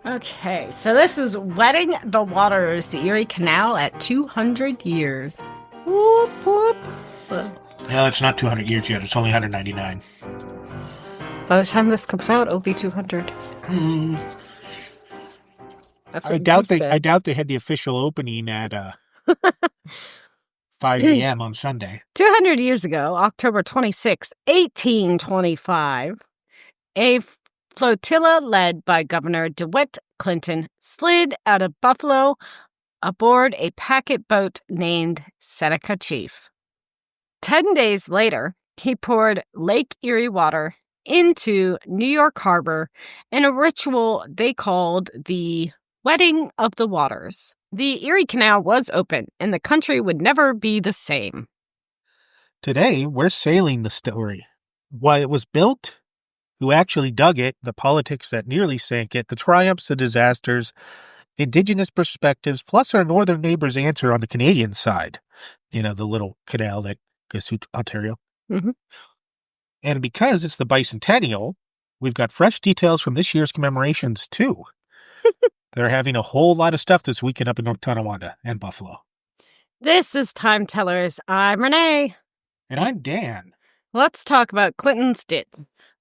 Okay, so this is Wetting the Waters, the Erie Canal at 200 years. Whoop, whoop. No, it's not 200 years yet. It's only 199. By the time this comes out, it'll be 200. That's what I doubt they had the official opening at 5 p.m. on Sunday. 200 years ago, October 26, 1825, a flotilla led by Governor DeWitt Clinton slid out of Buffalo aboard a packet boat named Seneca Chief. 10 days later, he poured Lake Erie water into New York Harbor in a ritual they called the Wetting of the Waters. The Erie Canal was open, and the country would never be the same. Today, we're sailing the story. Why it was built, who actually dug it, the politics that nearly sank it, the triumphs, the disasters, Indigenous perspectives, plus our northern neighbor's answer on the Canadian side. You know, the little canal that goes through Ontario. Mm-hmm. And because it's the Bicentennial, we've got fresh details from this year's commemorations, too. They're having a whole lot of stuff this weekend up in North Tonawanda and Buffalo. This is Time Tellers. I'm Renee. And I'm Dan. Let's talk about Clinton's ditch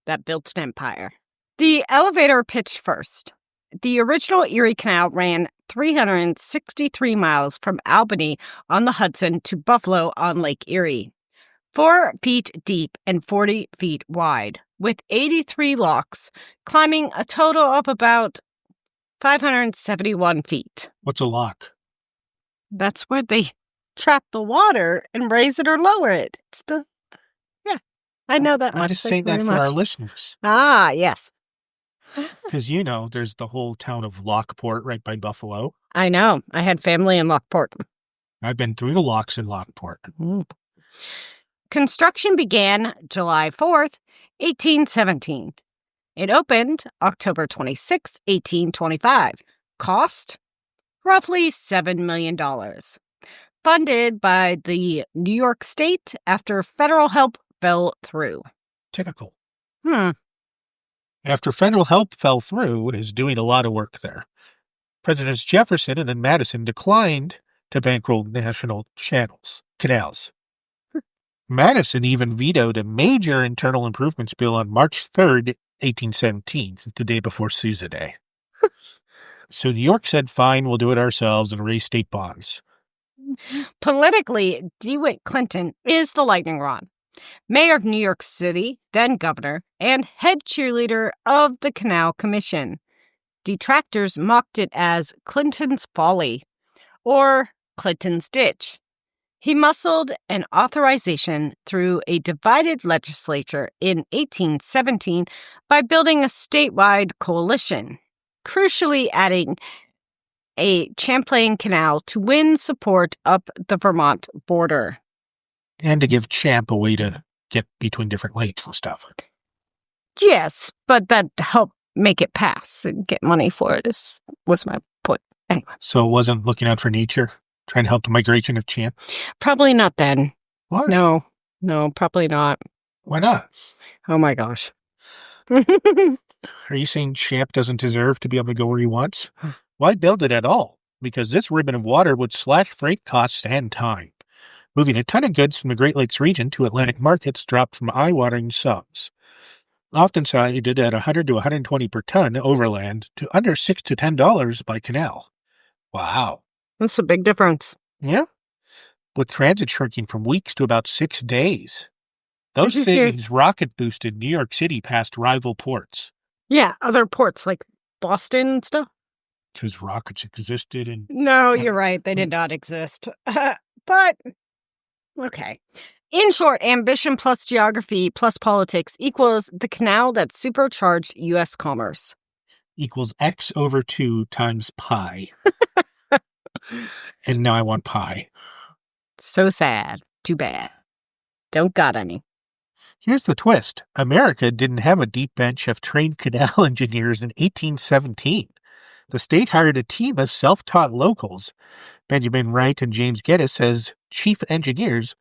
that built an empire. The elevator pitched first. The original Erie Canal ran 363 miles from Albany on the Hudson to Buffalo on Lake Erie. 4 feet deep and 40 feet wide, with 83 locks, climbing a total of about 571 feet. What's a lock? That's where they trap the water and raise it or lower it. I know that much. I'm just saying that for our listeners. Ah, yes. Because, you know, there's the whole town of Lockport right by Buffalo. I know. I had family in Lockport. I've been through the locks in Lockport. Construction began July 4th, 1817. It opened October 26, 1825. Cost? Roughly $7 million. Funded by the New York State after federal help fell through. Typical. After federal help fell through, is doing a lot of work there. Presidents Jefferson and then Madison declined to bankroll national canals. Madison even vetoed a major internal improvements bill on March 3rd, 1817, the day before Sousa Day. So New York said, fine, we'll do it ourselves and raise state bonds. Politically, DeWitt Clinton is the lightning rod. Mayor of New York City, then governor, and head cheerleader of the Canal Commission. Detractors mocked it as Clinton's Folly, or Clinton's Ditch. He muscled an authorization through a divided legislature in 1817 by building a statewide coalition, crucially adding a Champlain Canal to win support up the Vermont border. And to give Champ a way to get between different lakes and stuff. Yes, but that helped make it pass and get money for it was my point. Anyway. So it wasn't looking out for nature? Trying to help the migration of Champ? Probably not then. What? No, probably not. Why not? Oh my gosh. Are you saying Champ doesn't deserve to be able to go where he wants? Why build it at all? Because this ribbon of water would slash freight costs and time. Moving a ton of goods from the Great Lakes region to Atlantic markets dropped from eye-watering sums. Often cited at $100 to $120 per ton overland to under $6 to $10 by canal. Wow. That's a big difference. Yeah. With transit shrinking from weeks to about 6 days. Those savings rocket boosted New York City past rival ports. Yeah, other ports like Boston and stuff. Because rockets existed and... No, you're right. They did not exist. But... Okay. In short, ambition plus geography plus politics equals the canal that supercharged U.S. commerce. Equals X over 2 times pi. And now I want pi. So sad. Too bad. Don't got any. Here's the twist. America didn't have a deep bench of trained canal engineers in 1817. The state hired a team of self-taught locals, Benjamin Wright and James Geddes as chief engineers,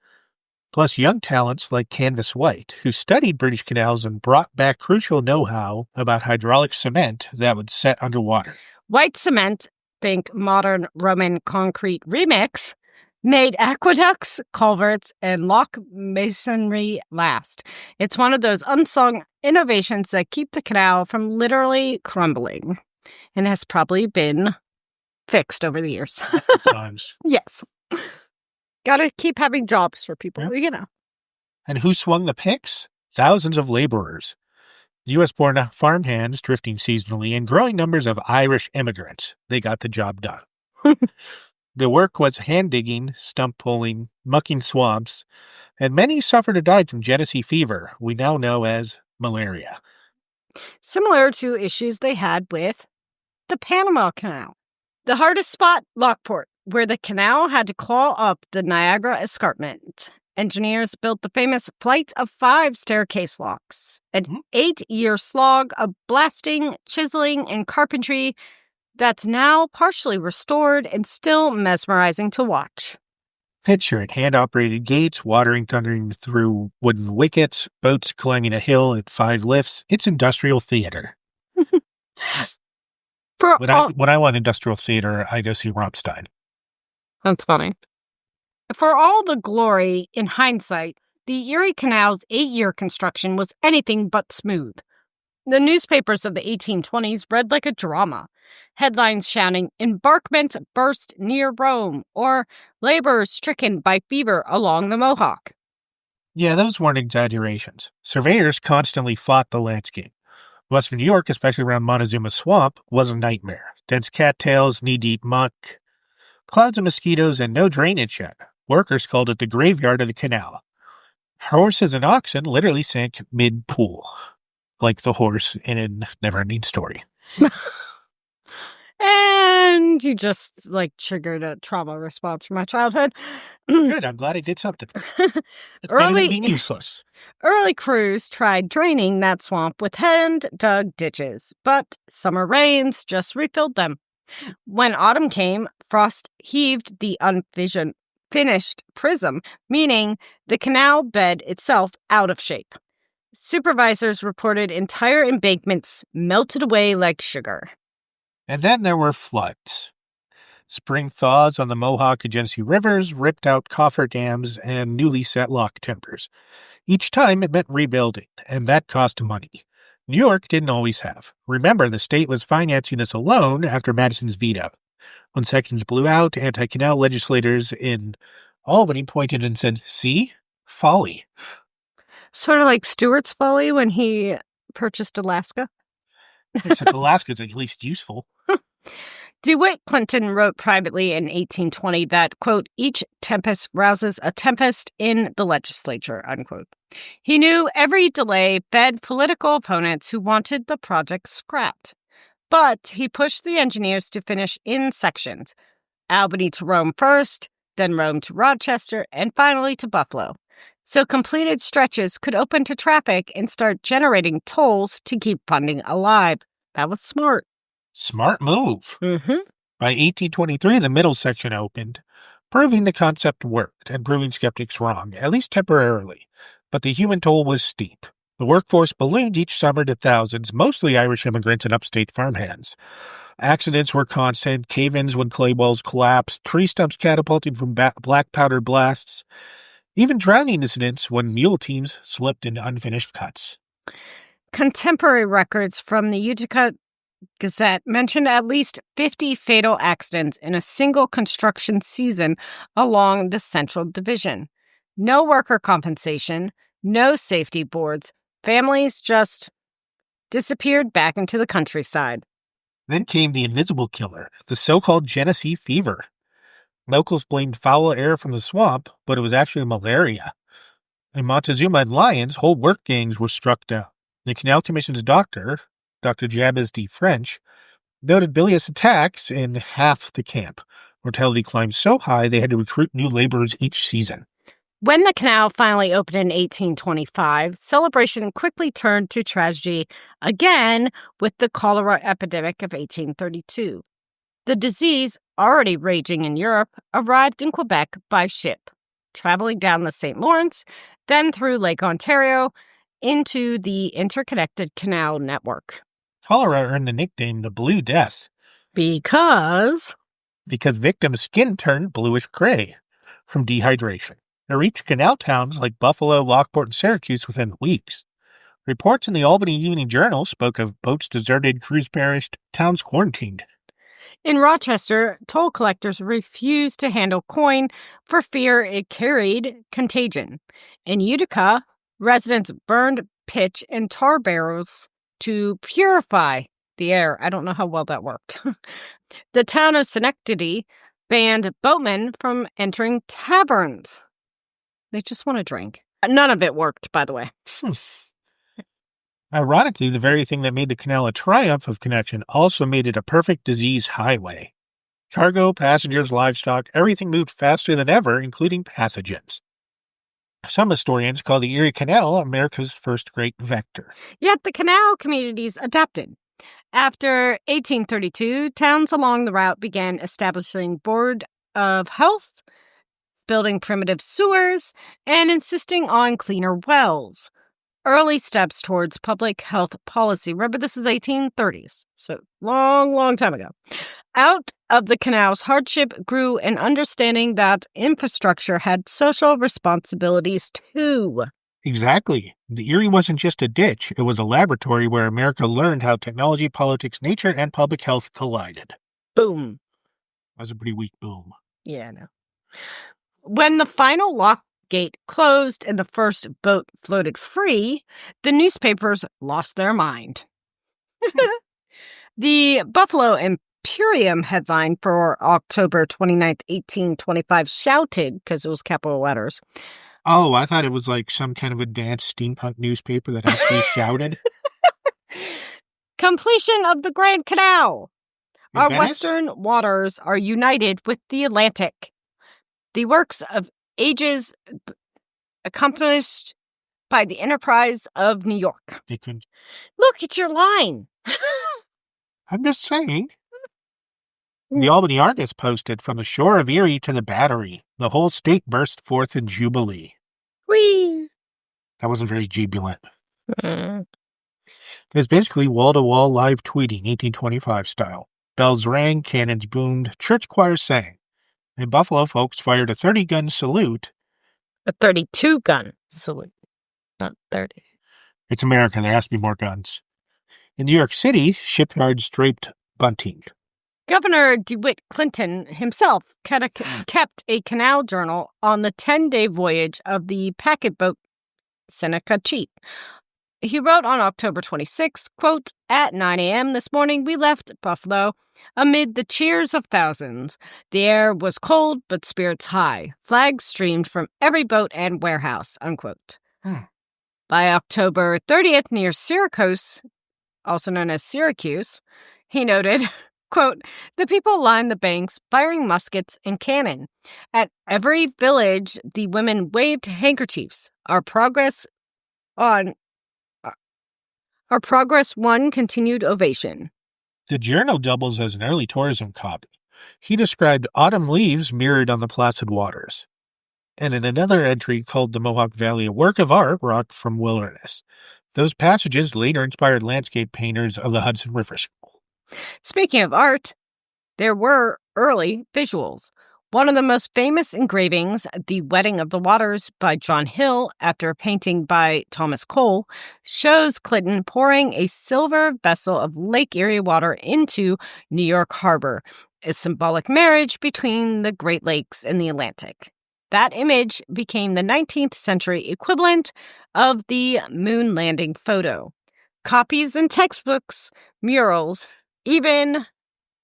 plus young talents like Canvas White, who studied British canals and brought back crucial know-how about hydraulic cement that would set underwater. White cement, think modern Roman concrete remix, made aqueducts, culverts, and lock masonry last. It's one of those unsung innovations that keep the canal from literally crumbling and has probably been fixed over the years. Times. Yes. Gotta keep having jobs for people, And who swung the picks? Thousands of laborers. U.S.-born farmhands drifting seasonally and growing numbers of Irish immigrants. They got the job done. The work was hand-digging, stump-pulling, mucking swamps, and many suffered or died from Genesee fever, we now know as malaria. Similar to issues they had with the Panama Canal. The hardest spot, Lockport, where the canal had to claw up the Niagara Escarpment. Engineers built the famous Flight of 5 staircase locks, an 8-year slog of blasting, chiseling, and carpentry that's now partially restored and still mesmerizing to watch. Picture it, hand-operated gates, watering thundering through wooden wickets, boats climbing a hill at 5 lifts. It's industrial theater. When I want industrial theater, I go see Rammstein. That's funny. For all the glory, in hindsight, the Erie Canal's 8-year construction was anything but smooth. The newspapers of the 1820s read like a drama. Headlines shouting, "Embankment burst near Rome," or "Laborers stricken by fever along the Mohawk." Yeah, those weren't exaggerations. Surveyors constantly fought the landscape. Western New York, especially around Montezuma Swamp, was a nightmare. Dense cattails, knee-deep muck, clouds of mosquitoes, and no drainage yet. Workers called it the graveyard of the canal. Horses and oxen literally sank mid-pool, like the horse in a Never-Ending Story. And you just, triggered a trauma response from my childhood. Good, I'm glad I did something. It's better than being useless. Early crews tried draining that swamp with hand-dug ditches, but summer rains just refilled them. When autumn came, frost heaved the unfinished prism, meaning the canal bed itself out of shape. Supervisors reported entire embankments melted away like sugar. And then there were floods. Spring thaws on the Mohawk and Genesee rivers ripped out coffer dams and newly set lock timbers. Each time it meant rebuilding, and that cost money. New York didn't always have. Remember, the state was financing this alone after Madison's veto. When sections blew out, anti-canal legislators in Albany pointed and said, "See? Folly." Sort of like Stuart's folly when he purchased Alaska. Except Alaska's at least useful. DeWitt Clinton wrote privately in 1820 that, quote, "each tempest rouses a tempest in the legislature," unquote. He knew every delay fed political opponents who wanted the project scrapped. But he pushed the engineers to finish in sections. Albany to Rome first, then Rome to Rochester, and finally to Buffalo. So completed stretches could open to traffic and start generating tolls to keep funding alive. That was smart. Smart move. Mm-hmm. By 1823, the middle section opened, proving the concept worked and proving skeptics wrong, at least temporarily. But the human toll was steep. The workforce ballooned each summer to thousands, mostly Irish immigrants and upstate farmhands. Accidents were constant, cave-ins when clay walls collapsed, tree stumps catapulted from black powder blasts, even drowning incidents when mule teams slipped into unfinished cuts. Contemporary records from the Utica Gazette mentioned at least 50 fatal accidents in a single construction season along the Central Division. No worker compensation, no safety boards. Families just disappeared back into the countryside. Then came the invisible killer, the so-called Genesee fever. Locals blamed foul air from the swamp, but it was actually malaria. In Montezuma and Lyons, whole work gangs were struck down. The Canal Commission's doctor, Dr. Jabez D. French, noted bilious attacks in half the camp. Mortality climbed so high they had to recruit new laborers each season. When the canal finally opened in 1825, celebration quickly turned to tragedy again with the cholera epidemic of 1832. The disease, already raging in Europe, arrived in Quebec by ship, traveling down the St. Lawrence, then through Lake Ontario, into the interconnected canal network. Cholera earned the nickname the Blue Death. Because victims' skin turned bluish-gray from dehydration. It reached canal towns like Buffalo, Lockport, and Syracuse within weeks. Reports in the Albany Evening Journal spoke of boats deserted, crews perished, towns quarantined. in Rochester, toll collectors refused to handle coin for fear it carried contagion. In Utica, residents burned pitch and tar barrels to purify the air. I don't know how well that worked. The town of Schenectady banned boatmen from entering taverns. They just want to drink. None of it worked, by the way. Ironically, the very thing that made the canal a triumph of connection also made it a perfect disease highway. Cargo, passengers, livestock, everything moved faster than ever, including pathogens. Some historians call the Erie Canal America's first great vector. Yet the canal communities adapted. After 1832, towns along the route began establishing Board of Health, building primitive sewers, and insisting on cleaner wells. Early steps towards public health policy. Remember, this is 1830s, so long time ago. Out of the canal's hardship grew an understanding that infrastructure had social responsibilities too. Exactly. The Erie wasn't just a ditch, it was a laboratory where America learned how technology, politics, nature, and public health collided. Boom. That was a pretty weak boom. Yeah, I know. When the final lock gate closed and the first boat floated free, the newspapers lost their mind. The Buffalo Imperium headline for October 29th, 1825 shouted, because it was capital letters. Oh, I thought it was like some kind of advanced steampunk newspaper that actually shouted. Completion of the Grand Canal. In Our Venice? western waters are united with the Atlantic. The works of ages accomplished by the enterprise of New York. Look at your line. I'm just saying. The Albany Argus posted, from the shore of Erie to the Battery, the whole state burst forth in jubilee. Whee! That wasn't very jubilant. It's basically wall-to-wall live tweeting, 1825 style. Bells rang, cannons boomed, church choirs sang. And Buffalo folks fired a 30-gun salute. A 32-gun salute, not 30. It's America, there has to be more guns. In New York City, shipyards draped bunting. Governor DeWitt Clinton himself kept a canal journal on the 10-day voyage of the packet boat Seneca Cheap. He wrote on October 26, quote, "At 9 a.m. this morning, we left Buffalo amid the cheers of thousands. The air was cold, but spirits high. Flags streamed from every boat and warehouse," unquote. By October 30th, near Syracuse, also known as Syracuse, he noted, quote, "The people lined the banks, firing muskets and cannon. At every village, the women waved handkerchiefs. Our progress won continued ovation." The journal doubles as an early tourism copy. He described autumn leaves mirrored on the placid waters. And in another entry called The Mohawk Valley, a work of art wrought from wilderness. Those passages later inspired landscape painters of the Hudson River School. Speaking of art, there were early visuals. One of the most famous engravings, The Wedding of the Waters by John Hill, after a painting by Thomas Cole, shows Clinton pouring a silver vessel of Lake Erie water into New York Harbor, a symbolic marriage between the Great Lakes and the Atlantic. That image became the 19th century equivalent of the moon landing photo. Copies in textbooks, murals, even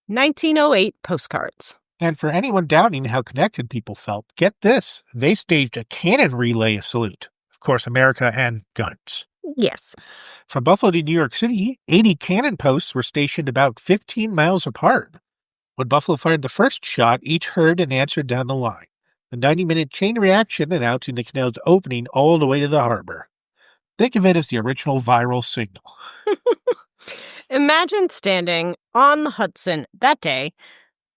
1908 postcards. And for anyone doubting how connected people felt, get this. They staged a cannon relay salute. Of course, America and guns. Yes. From Buffalo to New York City, 80 cannon posts were stationed about 15 miles apart. When Buffalo fired the first shot, each heard and answered down the line. A 90-minute chain reaction announcing the canal's opening all the way to the harbor. Think of it as the original viral signal. Imagine standing on the Hudson that day,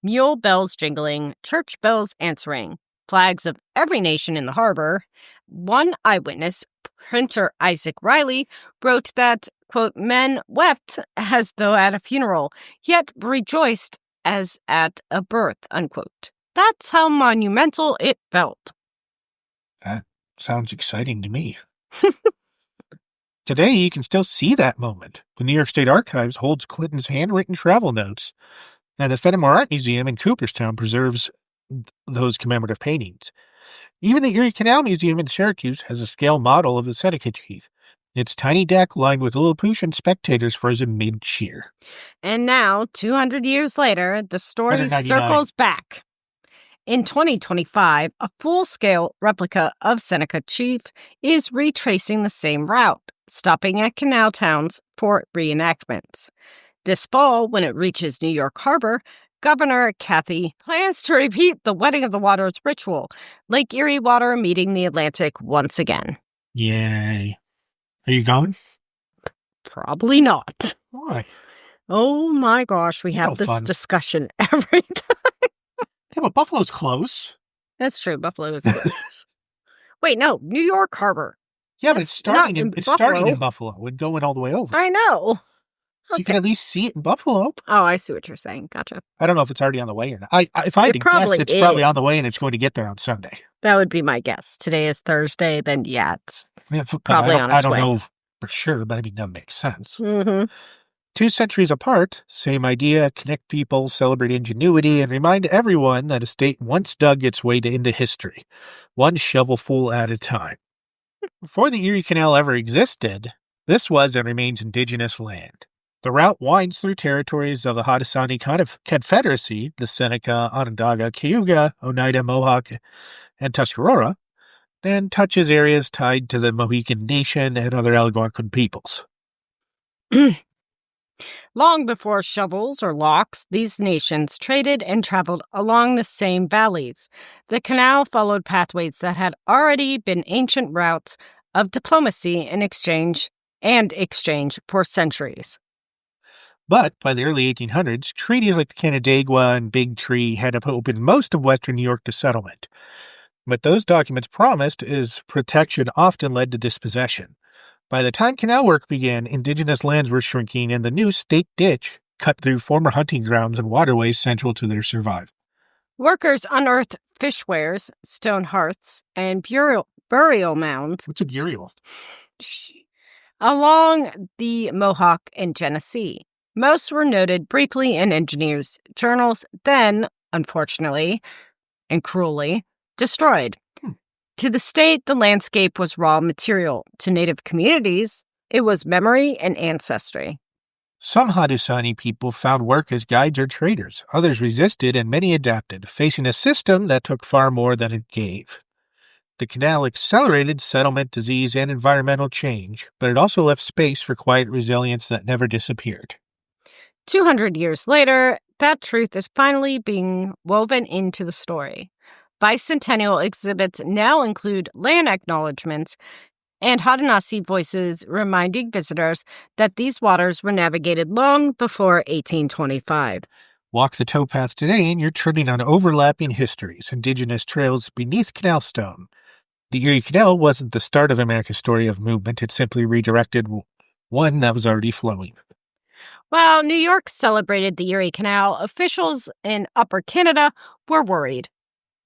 mule bells jingling, church bells answering, flags of every nation in the harbor. One eyewitness, printer Isaac Riley, wrote that, quote, "Men wept as though at a funeral, yet rejoiced as at a birth, unquote. That's how monumental it felt. That sounds exciting to me. Today, you can still see that moment. The New York State Archives holds Clinton's handwritten travel notes, and the Fenimore Art Museum in Cooperstown preserves those commemorative paintings. Even the Erie Canal Museum in Syracuse has a scale model of the Seneca chief. Its tiny deck lined with Lilliputian spectators frozen mid-cheer. And now, 200 years later, the story 199. circles back. In 2025, a full-scale replica of Seneca Chief is retracing the same route, stopping at canal towns for reenactments. This fall, when it reaches New York Harbor, Governor Cathy plans to repeat the Wedding of the Waters ritual, Lake Erie water meeting the Atlantic once again. Yay. Are you going? Probably not. Why? Oh my gosh, we have No this fun. discussion every time. Yeah, but Buffalo's close. That's true, Buffalo is close. Wait, no, New York Harbor. Yeah, but it's starting in Buffalo. and going all the way over. I know. So you can at least see it in Buffalo. Oh, I see what you're saying. Gotcha. I don't know if it's already on the way or not. If I had to guess, it's probably on the way and it's going to get there on Sunday. That would be my guess. Today is Thursday, then yeah, it's Probably on its way. I don't know for sure, but I mean, that makes sense. Mm-hmm. 2 centuries apart, same idea, connect people, celebrate ingenuity, and remind everyone that a state once dug its way into history, one shovelful at a time. Before the Erie Canal ever existed, this was and remains indigenous land. The route winds through territories of the Haudenosaunee Confederacy, the Seneca, Onondaga, Cayuga, Oneida, Mohawk, and Tuscarora, then touches areas tied to the Mohican Nation and other Algonquin peoples. Long before shovels or locks, these nations traded and traveled along the same valleys. The canal followed pathways that had already been ancient routes of diplomacy and exchange for centuries. But by the early 1800s, treaties like the Canandaigua and Big Tree had opened most of western New York to settlement. But those documents promised as protection often led to dispossession. By the time canal work began, indigenous lands were shrinking and the new state ditch cut through former hunting grounds and waterways central to their survival. Workers unearthed fishwares, stone hearths, and burial mounds. What's a burial? Along the Mohawk and Genesee. Most were noted briefly in engineers' journals, then, unfortunately and cruelly, destroyed. To the state, the landscape was raw material. To Native communities, it was memory and ancestry. Some Haudenosaunee people found work as guides or traders. Others resisted, and many adapted, facing a system that took far more than it gave. The canal accelerated settlement, disease, and environmental change, but it also left space for quiet resilience that never disappeared. 200 years later, that truth is finally being woven into the story. Bicentennial exhibits now include land acknowledgments and Haudenosaunee voices reminding visitors that these waters were navigated long before 1825. Walk the towpath today and you're treading on overlapping histories, indigenous trails beneath canal stone. The Erie Canal wasn't the start of America's story of movement, it simply redirected one that was already flowing. While New York celebrated the Erie Canal, officials in Upper Canada were worried.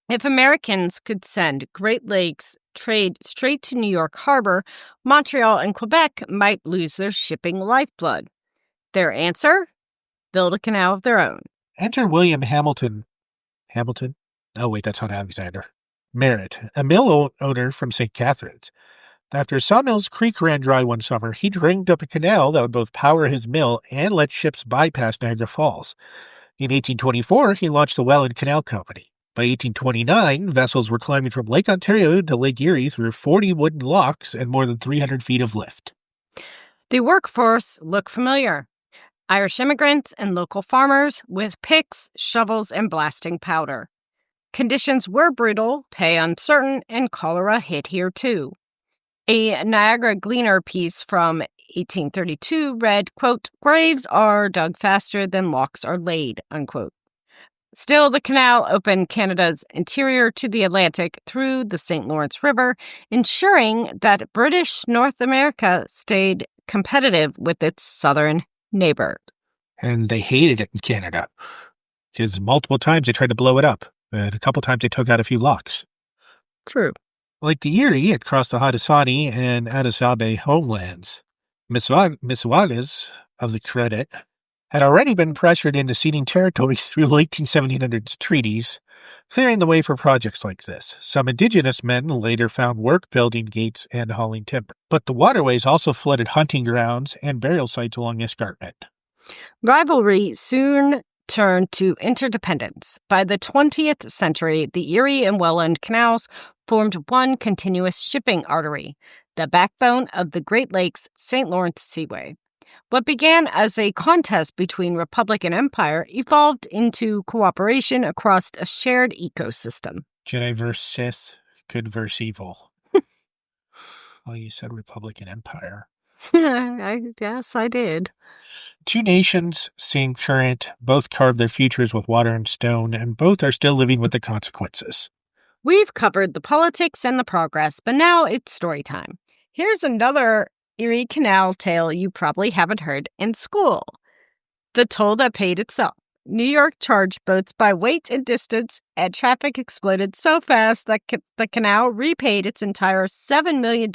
If Americans could send Great Lakes trade straight to New York Harbor, Montreal and Quebec might lose their shipping lifeblood. Their answer? Build a canal of their own. Enter William Hamilton? Oh, wait, that's not Alexander. Merritt, a mill owner from St. Catharines. After Sawmills Creek ran dry one summer, he dreamed up a canal that would both power his mill and let ships bypass Niagara Falls. In 1824, he launched the Welland Canal Company. By 1829, vessels were climbing from Lake Ontario to Lake Erie through 40 wooden locks and more than 300 feet of lift. The workforce looked familiar. Irish immigrants and local farmers with picks, shovels, and blasting powder. Conditions were brutal, pay uncertain, and cholera hit here too. A Niagara Gleaner piece from 1832 read, quote, "Graves are dug faster than locks are laid," unquote. Still, the canal opened Canada's interior to the Atlantic through the St. Lawrence River, ensuring that British North America stayed competitive with its southern neighbor. And they hated it in Canada. Because multiple times they tried to blow it up, and a couple times they took out a few locks. True. Like the Erie, it crossed the Haudenosaunee and Anasabe homelands. Mississaugas of the Credit had already been pressured into ceding territories through late 1700s treaties, clearing the way for projects like this. Some indigenous men later found work building gates and hauling timber. But the waterways also flooded hunting grounds and burial sites along the escarpment. Rivalry soon turned to interdependence. By the 20th century, the Erie and Welland canals formed one continuous shipping artery, the backbone of the Great Lakes St. Lawrence Seaway. What began as a contest between Republic and Empire evolved into cooperation across a shared ecosystem. Jedi versus Sith, good versus evil. Well, you said Republic and Empire. I guess I did. Two nations, same current, both carved their futures with water and stone, and both are still living with the consequences. We've covered the politics and the progress, but now it's story time. Here's another Erie Canal tale you probably haven't heard in school. The toll that paid itself. New York charged boats by weight and distance, and traffic exploded so fast that the canal repaid its entire $7 million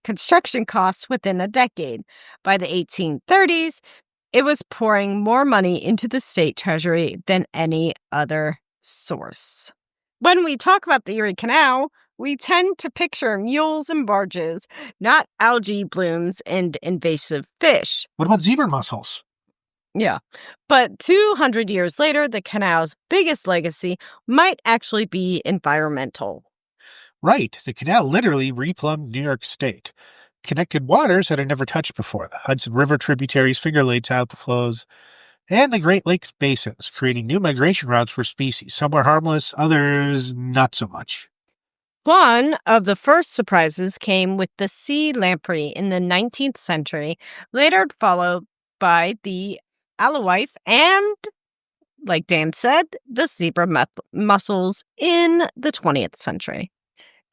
construction costs within a decade. By the 1830s, it was pouring more money into the state treasury than any other source. When we talk about the Erie Canal, we tend to picture mules and barges, not algae blooms and invasive fish. What about zebra mussels? Yeah, but 200 years later, the canal's biggest legacy might actually be environmental. Right, the canal literally replumbed New York State, connected waters that had never touched before, the Hudson River tributaries, Finger Lakes outflows, and the Great Lakes basins, creating new migration routes for species. Some were harmless, others not so much. One of the first surprises came with the sea lamprey in the 19th century, later followed by the alewife and, like Dan said, the zebra mussels in the 20th century.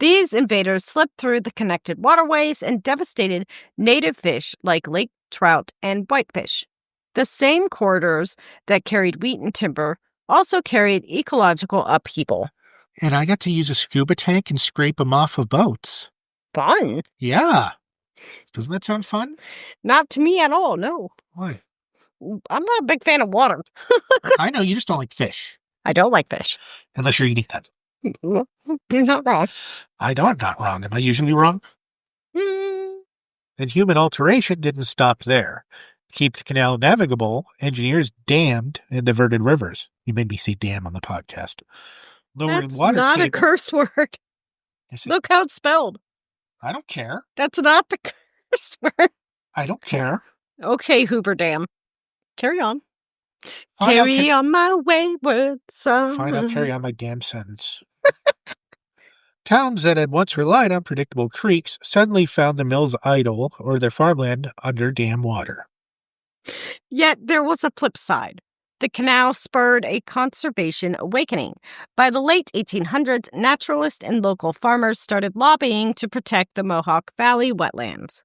These invaders slipped through the connected waterways and devastated native fish like lake trout and whitefish. The same corridors that carried wheat and timber also carried ecological upheaval. And I got to use a scuba tank and scrape them off of boats. Fun. Yeah. Doesn't that sound fun? Not to me at all, no. Why? I'm not a big fan of water. I know, you just don't like fish. I don't like fish. Unless you're eating them. You're not wrong. I'm not wrong. Am I usually wrong? And human alteration didn't stop there. To keep the canal navigable, engineers dammed and diverted rivers. You made me say dam on the podcast. Lowering That's water not table. a curse word. Look how it's spelled. I don't care. That's not the curse word. I don't care. Okay, Hoover Dam. Carry on. Carry on my wayward son. Fine, I'll carry on my damn sentence. Towns that had once relied on predictable creeks suddenly found the mills idle or their farmland under dam water. Yet there was a flip side. The canal spurred a conservation awakening. By the late 1800s, naturalists and local farmers started lobbying to protect the Mohawk Valley wetlands.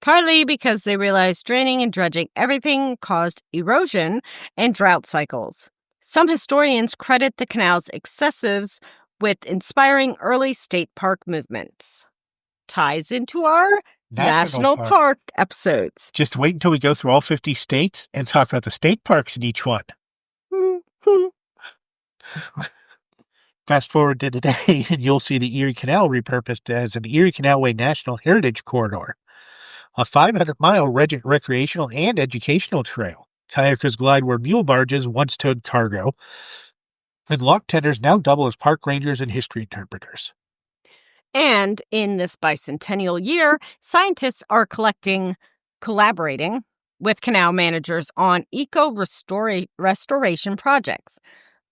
Partly because they realized draining and dredging everything caused erosion and drought cycles. Some historians credit the canal's excesses with inspiring early state park movements. Ties into our National Park episodes. Just wait until we go through all 50 states and talk about the state parks in each one. Fast forward to today, and you'll see the Erie Canal repurposed as an Erie Canalway National Heritage Corridor, a 500-mile recreational and educational trail. Kayakers glide where mule barges once towed cargo, and lock tenders now double as park rangers and history interpreters. And in this bicentennial year, scientists are collaborating with canal managers on eco-restoration projects,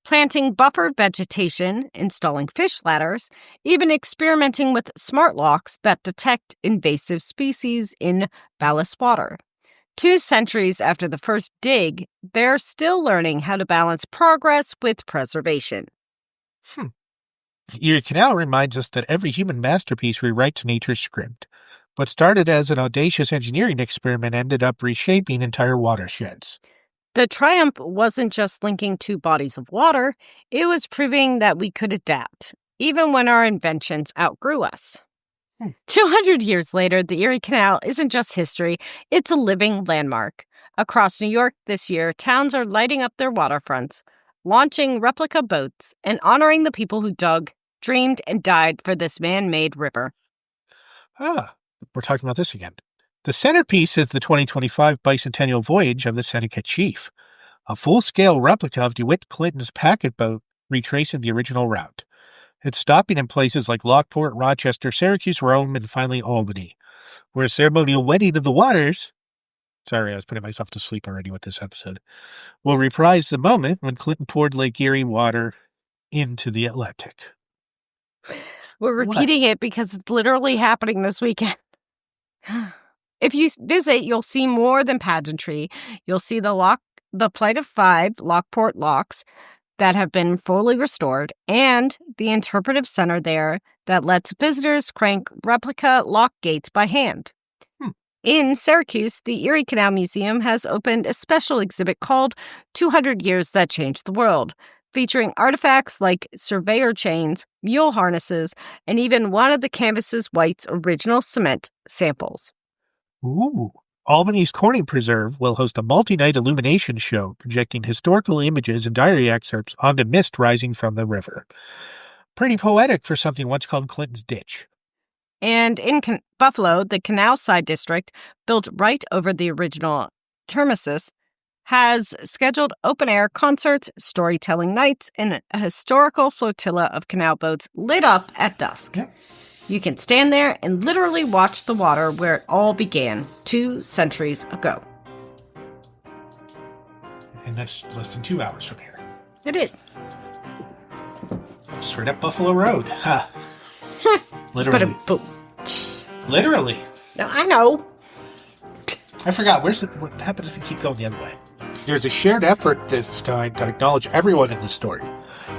planting buffered vegetation, installing fish ladders, even experimenting with smart locks that detect invasive species in ballast water. 2 centuries after the first dig, they're still learning how to balance progress with preservation. Erie Canal reminds us that every human masterpiece rewrites nature's script. What started as an audacious engineering experiment ended up reshaping entire watersheds. The triumph wasn't just linking two bodies of water, it was proving that we could adapt, even when our inventions outgrew us. 200 years later, the Erie Canal isn't just history, it's a living landmark. Across New York this year, towns are lighting up their waterfronts, launching replica boats, and honoring the people who dug, dreamed, and died for this man-made river. We're talking about this again. The centerpiece is the 2025 Bicentennial voyage of the Seneca Chief, a full-scale replica of DeWitt Clinton's packet boat retracing the original route. It's stopping in places like Lockport, Rochester, Syracuse, Rome, and finally Albany, where a ceremonial wedding of the waters — sorry, I was putting myself to sleep already with this episode — will reprise the moment when Clinton poured Lake Erie water into the Atlantic. We're repeating it because it's literally happening this weekend. If you visit, you'll see more than pageantry. You'll see the Plight of 5 Lockport locks that have been fully restored, and the interpretive center there that lets visitors crank replica lock gates by hand. In Syracuse, the Erie Canal Museum has opened a special exhibit called 200 Years That Changed the World, featuring artifacts like surveyor chains, mule harnesses, and even one of the canvas's white's original cement samples. Ooh. Albany's Corning Preserve will host a multi-night illumination show projecting historical images and diary excerpts onto mist rising from the river. Pretty poetic for something once called Clinton's Ditch. And in Buffalo, the Canal Side District, built right over the original terminus, has scheduled open-air concerts, storytelling nights, and a historical flotilla of canal boats lit up at dusk. Yep. You can stand there and literally watch the water where it all began 2 centuries ago. And that's less than 2 hours from here. It is. Straight up Buffalo Road. Ha. Literally. Literally. No, I know. I forgot. What happens if you keep going the other way? There's a shared effort this time to acknowledge everyone in the story.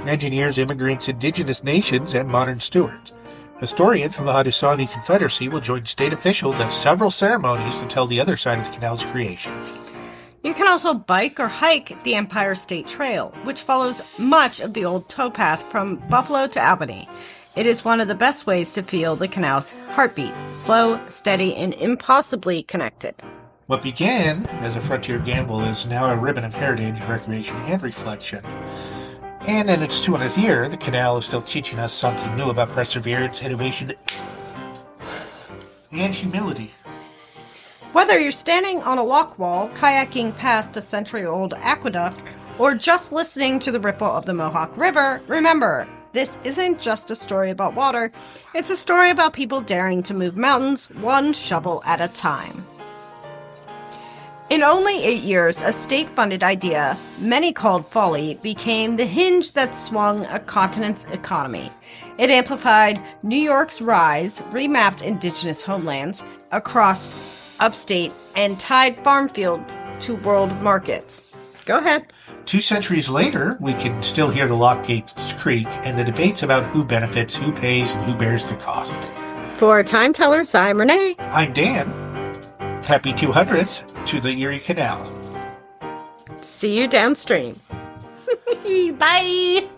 Engineers, immigrants, indigenous nations, and modern stewards. Historians from the Haudenosaunee Confederacy will join state officials at several ceremonies to tell the other side of the canal's creation. You can also bike or hike the Empire State Trail, which follows much of the old towpath from Buffalo to Albany. It is one of the best ways to feel the canal's heartbeat, slow, steady, and impossibly connected. What began as a frontier gamble is now a ribbon of heritage, recreation, and reflection. And in its 200th year, the canal is still teaching us something new about perseverance, innovation, and humility. Whether you're standing on a lock wall, kayaking past a century-old aqueduct, or just listening to the ripple of the Mohawk River, remember, this isn't just a story about water, it's a story about people daring to move mountains one shovel at a time. In only 8 years, a state-funded idea, many called Folly, became the hinge that swung a continent's economy. It amplified New York's rise, remapped indigenous homelands across upstate, and tied farm fields to world markets. Go ahead. 2 centuries later, we can still hear the lock gates creak and the debates about who benefits, who pays, and who bears the cost. For Time Tellers, I'm Renee. I'm Dan. Happy 200th to the Erie Canal. See you downstream. Bye.